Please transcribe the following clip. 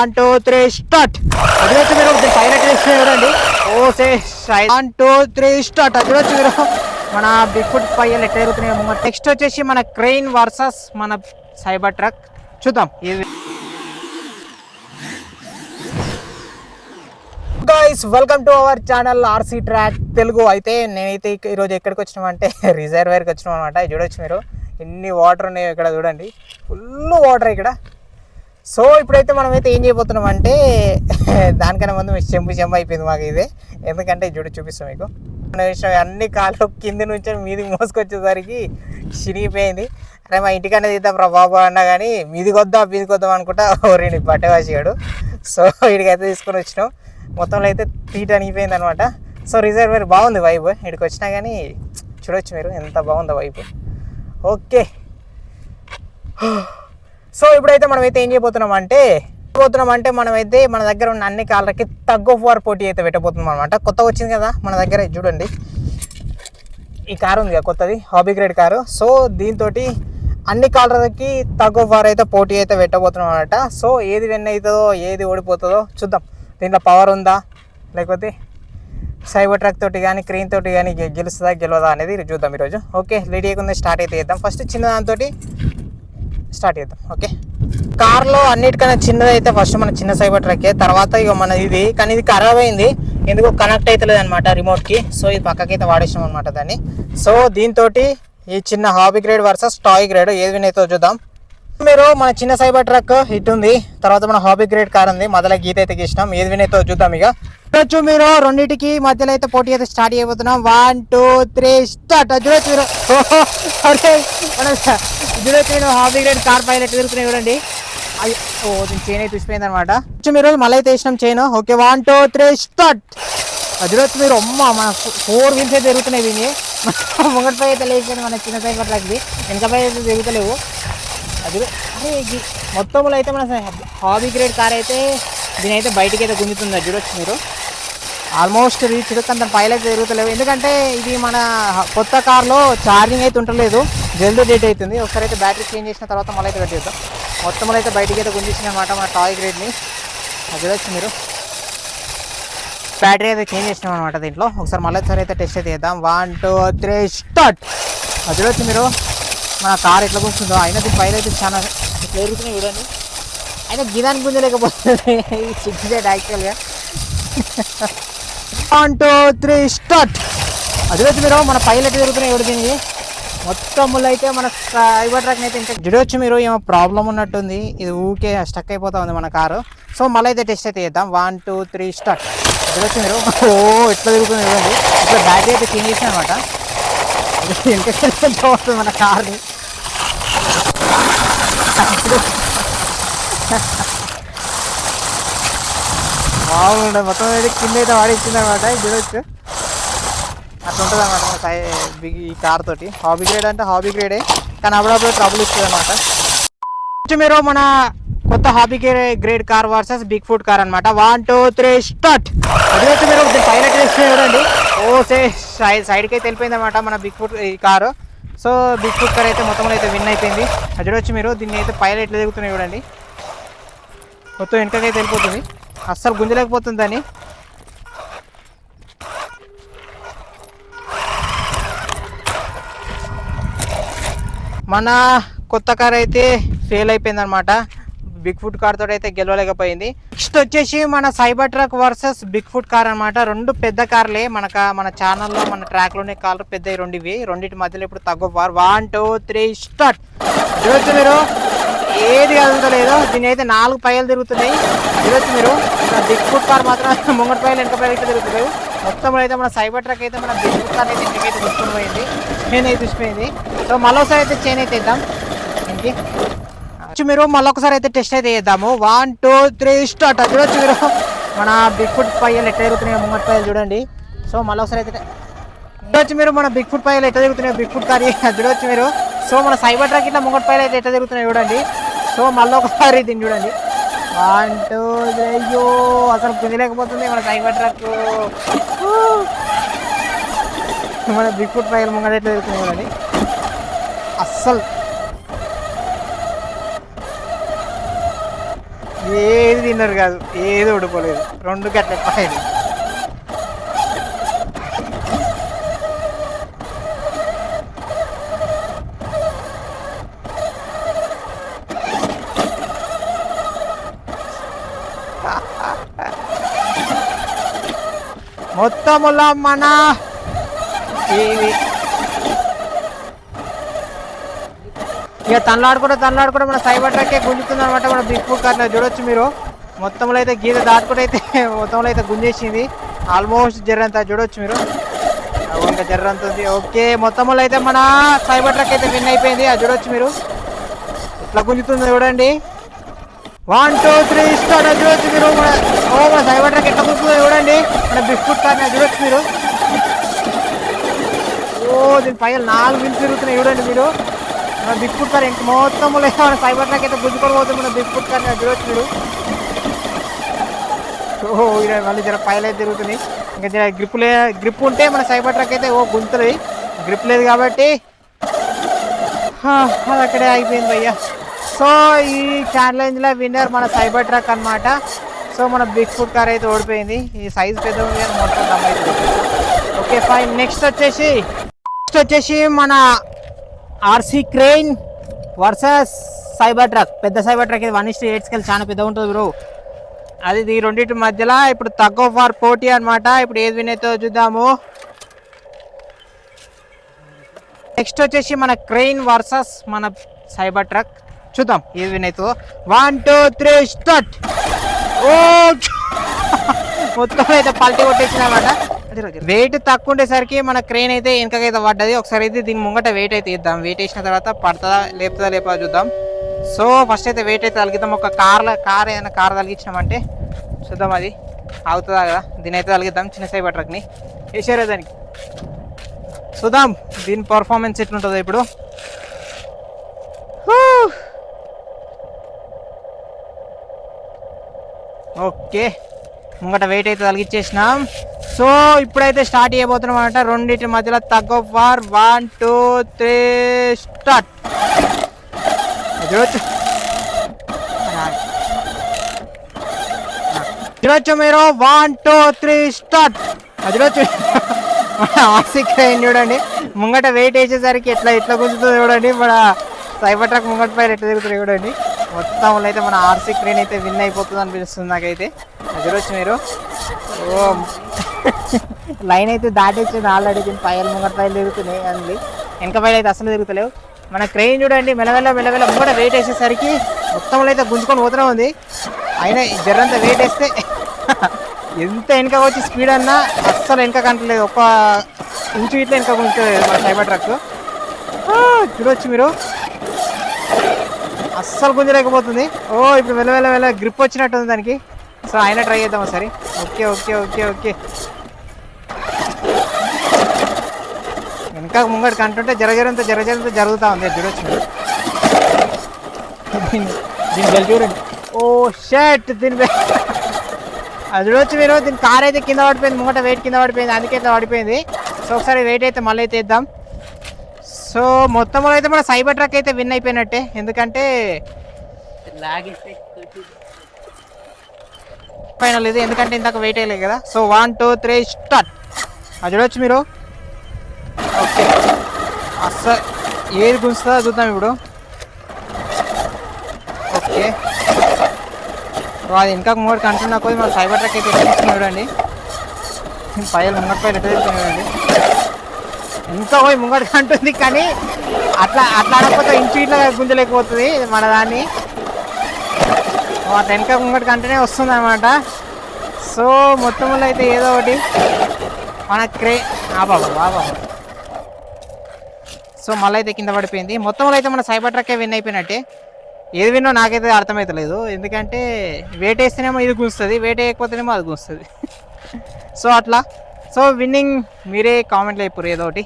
1 2 3 start. అదివచ్చు మీరు pilot చేస్తే చూడండి. ఓ సే 1 2 3 స్టార్ట్. అదివచ్చు మీరు మన బిగ్ ఫుట్ పైలు ఎట్లా ఎరుగుతున్నాయి. నెక్స్ట్ వచ్చేసి మన క్రెయిన్ వర్సెస్ మన సైబర్ ట్రక్ చూద్దాం. Guys welcome to our channel RC track Telugu. అయితే నేనైతే ఈరోజు ఎక్కడికి వచ్చినామంటే రిజర్వేర్కి వచ్చినాం అనమాట. చూడొచ్చు మీరు ఎన్ని వాటర్ ఉన్నాయో ఇక్కడ చూడండి, ఫుల్ వాటర్ ఇక్కడ. సో ఇప్పుడైతే మనమైతే ఏం చేయబోతున్నాం అంటే దానికన్నా ముందు చెంబు అయిపోయింది మాకు ఇది. ఎందుకంటే చూపిస్తాం మీకు అన్ని కాళ్ళు కింది నుంచి మీదికి మోసుకొచ్చేసరికి చిరిగిపోయింది. అరే మా ఇంటికన్నా తీద్దాం రా బాబు అన్నా కానీ మీదికి వద్దాం అనుకుంటా ఓరిని పట్టేవాసిగాడు. సో ఇడికైతే తీసుకొని వచ్చినాం. మొత్తంలో అయితే తీట అనిగిపోయింది అనమాట. సో రిజర్వేర్ బాగుంది వైబ్. ఇక్కడికి వచ్చినా కానీ చూడొచ్చు మీరు ఎంత బాగుందో వైబ్. ఓకే, సో ఇప్పుడైతే మనమైతే ఏం చేయబోతున్నాం అంటే మనమైతే మన దగ్గర ఉన్న అన్ని కార్లకి టగ్ ఆఫ్ వార్ పోటీ అయితే పెట్టబోతున్నాం అనమాట. కొత్తగా వచ్చింది కదా మన దగ్గర, చూడండి ఈ కారు ఉంది కదా కొత్తది, హాబీ గ్రేడ్ కారు. సో దీంతో అన్ని కార్లకి టగ్ ఆఫ్ వార్ అయితే పోటీ అయితే పెట్టబోతున్నాం అనమాట. సో ఏది విన్ అవుతుందో ఏది ఓడిపోతుందో చూద్దాం. దీంట్లో పవర్ ఉందా లేకపోతే సైబర్ ట్రక్ తోటి కానీ క్రెయిన్ తోటి కానీ గెలుస్తుందా గెలవదా అనేది చూద్దాం ఈరోజు. ఓకే, రెడీ అయ్యకుండా స్టార్ట్ అయితే చేద్దాం. ఫస్ట్ చిన్న దాంతో స్టార్ట్ చేద్దాం. ఓకే, కార్లో అన్నిటికన్నా చిన్నది అయితే ఫస్ట్ మన చిన్న సైబర్ ట్రక్కే. తర్వాత ఇక మన ఇది, కానీ ఇది ఖరాబ్ అయింది, ఎందుకో కనెక్ట్ అవుతలేదు అనమాట రిమోట్కి. సో ఇది పక్కకి అయితే వాడేసాం అనమాట దాన్ని. సో దీంతో ఈ చిన్న hobby grade versus toy grade ఏది విన్ అవుతుందో చూద్దాం. మీరు మన చిన్న సైబర్ ట్రక్ హిట్ ఉంది, తర్వాత మన హాబీ గ్రేడ్ కార్ ఉంది, మొదల గీత అయితే గీసినాం. ఏది విన్ అవుతుందో చూద్దాం. ఇక చూడొచ్చు మీరు రెండింటికి మధ్యలో అయితే పోటీ అయితే స్టార్ట్ చేయబోతున్నాం. 1 2 3 స్టార్ట్. చూడొచ్చు మీరు చూడొచ్చు నేను హాబీ గ్రేడ్ కార్ పైలట్ తిరుగుతున్నాయి చూడండి. దీని చైన్ అయితే చూసిపోయింది అనమాట. మీరు మళ్ళీ అయితే వేసినాం చైన్. Okay, 1 2 3 start. చూడొచ్చు మీరు మన 4 వీల్స్ అయితే తిరుగుతున్నాయి. దీన్ని ముంగటిపై అయితే లేకపోయింది మన చిన్న సైబర్ ట్రక్ది, వెనకపై అయితే తిరుగుతలేవు. అది అరే మొత్తంలో అయితే మన హాబీ గ్రేడ్ కార్ అయితే దీని అయితే బయటికి అయితే గుంజుతుంది. చూడొచ్చు మీరు ఆల్మోస్ట్ రీచ్ అంత పైలట్ తిరుగుతలేవు, ఎందుకంటే ఇది మన కొత్త కార్లో ఛార్జింగ్ అయితే ఉండలేదు, జల్దీ డేట్ అవుతుంది. ఒకసారి అయితే బ్యాటరీ చేంజ్ చేసిన తర్వాత మళ్ళీ అయితే పెట్టేద్దాం. మొత్తంలో అయితే బయటికి అయితే గుంజేసింది అనమాట మన టాయ్ గ్రేడ్ని. అది చూడొచ్చు మీరు బ్యాటరీ అయితే చేంజ్ చేసినాం అనమాట దీంట్లో. ఒకసారి మళ్ళీ అయితే టెస్ట్ అయితే చేద్దాం. 1 2 3 స్టార్ట్. అది చూడొచ్చు మీరు మన కార్ ఎట్లా కూర్చుందో. అయినా దీని పైన అయితే చాలా ఇట్లా ఎరుగుతున్నాయి చూడండి. అయినా గిదానికి గుంజలేకపోతుంది సిక్స్ డేట్ యాక్చువల్గా. 1 2 3 స్టార్ట్. అది వచ్చి మీరు మన పైలట్ తిరుగుతున్నాయి ఎవరు దీనికి మొత్తంలో అయితే మన సైబర్ ట్రక్ని అయితే ఇంకా చూడవచ్చు మీరు. ఏమో ప్రాబ్లం ఉన్నట్టుంది, ఇది ఊకే స్టక్ అయిపోతా ఉంది మన కారు. సో మళ్ళీ అయితే టెస్ట్ అయితే చేద్దాం. 1 2 3 స్టార్ట్. చూడవచ్చు మీరు ఎట్లా తిరుగుతుంది చూడండి. ఇట్లా బ్యాటరీ అయితే చేంజ్ చేసిన అనమాట. ఎంత వస్తుంది మన కార్ని. బాగుండే మొత్తం అయితే కింద అయితే వాడిచ్చింది అనమాట. చూడొచ్చు అట్లా ఉంటుంది అనమాట ఈ కార్ తోటి. హాబీ గ్రేడ్ అంటే హాబీ గ్రేడే, కానీ అప్పుడప్పుడు ట్రబుల్ ఇస్తుంది అనమాట. మీరు మన కొత్త hobby grade car versus big foot car అనమాట. 1 2 3 స్టార్ట్. అదివైతే మీరు పైలట్ చేస్తే చూడండి. సైడ్కి అయితే వెళ్ళిపోయింది అనమాట మన బిగ్ ఫుట్ ఈ car. So big foot car అయితే మొత్తంలో అయితే విన్ అయిపోయింది. అది చూడొచ్చు మీరు. దీన్ని అయితే పైలట్ ఎట్లా తిరుగుతున్నాయి చూడండి. మొత్తం వెనకకైతే వెళ్ళిపోతుంది, అస్సలు గుంజలేకపోతుంది దాన్ని. మన కొత్త కార్ అయితే ఫెయిల్ అయిపోయింది అనమాట. బిగ్ ఫుట్ కార్ తోటి అయితే గెలవలేకపోయింది. నెక్స్ట్ వచ్చేసి మన Cybertruck versus big foot car అనమాట. రెండు పెద్ద కార్లే మన ఛానల్లో మన ట్రాక్లోనే కార్లు పెద్ద రెండు ఇవి. రెండింటి మధ్యలో ఇప్పుడు తగ్గు వార్. 1 2 3 స్టార్ట్. చూడొచ్చు మీరు ఏది కదలలేదు. దీని అయితే 4 పైలు తిరుగుతున్నాయి. చూడొచ్చు మీరు బిగ్ ఫుట్ కార్ మాత్రం ముంగటి పైలు వెనక పైలు అయితే తిరుగుతున్నాయి. మొత్తంలో అయితే మన సైబర్ ట్రక్ అయితే మన బిగ్ ఫుట్ కార్ అయితే ఇంటికైతే తీసుకుని పోయింది, చైన్ అయితే చూసిపోయింది. సో మళ్ళీసారి అయితే చైన్ అయితే ఇద్దాం ఇంటికి. మీరు మళ్ళీ ఒకసారి అయితే టెస్ట్ అయితే చేద్దాము. 1 2 3 స్టార్ట్. అది చూడొచ్చు మీరు మన బిగ్ ఫుట్ పైలు ఎట్లా తిరుగుతున్నాయో ముంగటి పైలు చూడండి. సో మళ్ళీ ఒకసారి అయితే చూడొచ్చు మీరు మన బిగ్ ఫుట్ పైలు ఎట్లా తిరుగుతున్నాయో బిగ్ ఫుట్ కార్ చూడొచ్చు మీరు. సో మన సైబర్ ట్రక్ ఇట్లా ముంగటి పైలు అయితే ఎట్లా తిరుగుతున్నాయో చూడండి. సో మళ్ళీ ఒకసారి దీన్ని చూడండి. 1 2 3 అయ్యో అసలు కుదిలేకపోతుంది మన సైబర్ ట్రక్. మన బిగ్ ఫుట్ పైలు ముంగట ఎట్లా తిరుగుతున్నాయి చూడండి. అస్సలు ఏది తిన్నారు కాదు, ఏది ఓడిపోలేదు, 2 గట్ల పాయలు. మొత్తముల మన ఇది ఇక తనలాడుకుంటే మన సైబర్ ట్రక్కే గుంజుతుంది అనమాట. మన బిగ్ ఫుడ్ కార్లో చూడొచ్చు మీరు. మొత్తంలో అయితే గీత దాటుకుంటే అయితే మొత్తంలో అయితే గుంజేసింది. ఆల్మోస్ట్ జర్రంతా చూడొచ్చు మీరు, ఇంకా జర్రంత ఉంది. ఓకే, మొత్తంలో అయితే మన సైబర్ ట్రక్ అయితే విన్ అయిపోయింది. అది చూడొచ్చు మీరు, ఇట్లా గుంజుతుంది చూడండి. 1 2 3 స్టార్ట్. అది చూడొచ్చు మీరు. మన సైబర్ ట్రక్ ఎట్లా గుంజుతుందో చూడండి. మన బిగ్ ఫుడ్ కార్ని అది చూడొచ్చు మీరు. దీని పైన 4 వీల్స్ తిరుగుతున్నాయి చూడండి మీరు. మన బిగ్ ఫుడ్ కార్ ఇంక మొత్తం మన సైబర్ ట్రక్ అయితే గుంజుకొని పోతుంది. మన బిగ్ ఫుడ్ కార్ని అది చూడొచ్చు మీరు. మళ్ళీ జర పైలు అయితే తిరుగుతుంది. ఇంకా జర గ్రిప్ ఉంటే మన సైబర్ ట్రక్ అయితే గుంతుంది. గ్రిప్ లేదు కాబట్టి అది అక్కడే అయిపోయింది భయ్యా. సో ఈ ఛాలెంజ్లో విన్నర్ మన సైబర్ ట్రక్ అనమాట. సో మన బిగ్ ఫుడ్ కార్ అయితే ఓడిపోయింది. ఈ సైజ్ పెద్ద ఉంది కానీ మొత్తం దమ్ అయితే. Okay fine. నెక్స్ట్ వచ్చేసి మన RC crane versus cyber truck. పెద్ద సైబర్ ట్రక్ ఇది 1:8 స్కేల్ చాలా పెద్దగా ఉంటుంది బ్రో. అది ఈ రెండింటి మధ్యలో ఇప్పుడు టగ్ ఆఫ్ వార్ పోటీ అనమాట. ఇప్పుడు ఏది విన్ అవుతుందో చూద్దాము. నెక్స్ట్ వచ్చేసి మన క్రెయిన్ వర్సెస్ మన సైబర్ ట్రక్. చూద్దాం ఏది విన్ అవుతుందో. 1 2 3 స్టార్ట్. మొత్తం అయితే పల్టీ కొట్టేసింది అనమాట. వెయిట్ తక్కువ ఉండేసరికి మన క్రెయిన్ అయితే వెనకకైతే పడ్డది. ఒకసారి అయితే దీని ముంగట వెయిట్ అయితే ఇద్దాం. వెయిట్ వేసిన తర్వాత పడుతుందా లేపదా చూద్దాం. సో ఫస్ట్ అయితే వెయిట్ అయితే తలిగిద్దాం. ఒక ఏదైనా కార్ తలిగించినామంటే చూద్దాం అది అవుతుందా కదా. దీని అయితే తలిగిద్దాం. చిన్న సైబర్ ట్రక్ని వేసారే దానికి. చూద్దాం దీని పర్ఫార్మెన్స్ ఎట్లుంటుందో ఇప్పుడు. ఓకే, ముంగట వెయిట్ అయితే తలిగించేసినాం. సో ఇప్పుడైతే స్టార్ట్ చేయబోతున్నాం అనమాట. రెండింటి మధ్యలో టగ్ ఆఫ్ వార్. 1 2 3 స్టార్ట్. చూడొచ్చు మీరు. 1 2 3 స్టార్ట్. అది చూడొచ్చు. ఆర్సీ క్రెయిన్ చూడండి ముంగట వెయిట్ వేసేసరికి ఎట్లా గుంజుతుంది చూడండి. మన సైబర్ ట్రక్ ముంగట పైన ఎట్లా తిరుగుతుంది చూడండి. మొత్తం అయితే మన ఆర్సీ క్రెయిన్ అయితే విన్ అయిపోతుంది అనిపిస్తుంది నాకైతే. అది చూడొచ్చు మీరు. లైన్ అయితే దాటేసింది ఆల్రెడీ. దీని పైలు ముంగట పైలు తిరుగుతున్నాయి అండి. వెనక పైలు అయితే అసలు తిరుగుతలేవు. మన క్రెయిన్ చూడండి మెల్లమెల్ల ముంగట వెయిట్ వేసేసరికి మొత్తం అయితే గుంజుకొని పోతూనే ఉంది. అయినా జర్రంతా వెయిట్ వేస్తే ఎంత వెనక వచ్చి స్పీడ్ అన్నా అస్సలు వెనక కంటలేదు. ఒక ఇంచు ఇట్లా వెనక గుంజుతుంది మన సైబర్ ట్రక్. చూడొచ్చు మీరు, అస్సలు గుంజలేకపోతుంది. ఇప్పుడు మెల్లమెల్ల గ్రిప్ వచ్చినట్టుంది దానికి. సో అయినా ట్రై చేద్దాం ఒకసారి. ఓకే వెనక ముంగట కంటుంటే జరజరంతా జరుగుతూ ఉంది. చూడొచ్చు మీరు. దీని బెల్ చూడండి. షర్ట్ దీని అది చూడొచ్చు మీరు. దీని కార్ అయితే కింద పడిపోయింది. ముంగట వెయిట్ కింద పడిపోయింది, అందుకే ఇట్లా పడిపోయింది. సో ఒకసారి వెయిట్ అయితే మళ్ళీ అయితే ఇద్దాం. సో మొత్తంలో అయితే మన సైబర్ ట్రక్ అయితే విన్ అయిపోయినట్టే. ఎందుకంటే ఫైనల్ ఇది, ఎందుకంటే ఇందాక వెయిట్ అయ్యలేదు కదా. So 1 2 3 start. అది చూడొచ్చు మీరు. ఓకే, అస్సలు ఏది గుంజుతుందో చూద్దాం ఇప్పుడు. ఓకే, అది ఇంకా ముంగడికి అంటున్నా కొద్ది మన సైబర్ ట్రక్ అయితే ఎట్లా చూడండి. పైలు ముంగటి పైలు ఎట్లా చూడండి. ఇంకా పోయి ముంగడికి అంటుంది కానీ అట్లా అనకపోతే ఇంచు ఇట్లా గుంజలేకపోతుంది మన దాన్ని. వెనక ముంగటికి అంటేనే వస్తుంది అనమాట. సో మొత్తంలో అయితే ఏదో ఒకటి మన బాబా. సో మళ్ళీ అయితే కింద పడిపోయింది. మొత్తంలో అయితే మన సైబర్ ట్రక్కే విన్ అయిపోయినట్టే. ఏది విన్నో నాకైతే అర్థమవుతలేదు. ఎందుకంటే వెయిట్ వేస్తేనేమో ఇది గుంస్తుంది, వెయిట్ వేయకపోతేనేమో అది గుంస్తుంది. సో అట్లా. సో విన్నింగ్ మీరే కామెంట్లో చెప్పారు ఏదో ఒకటి.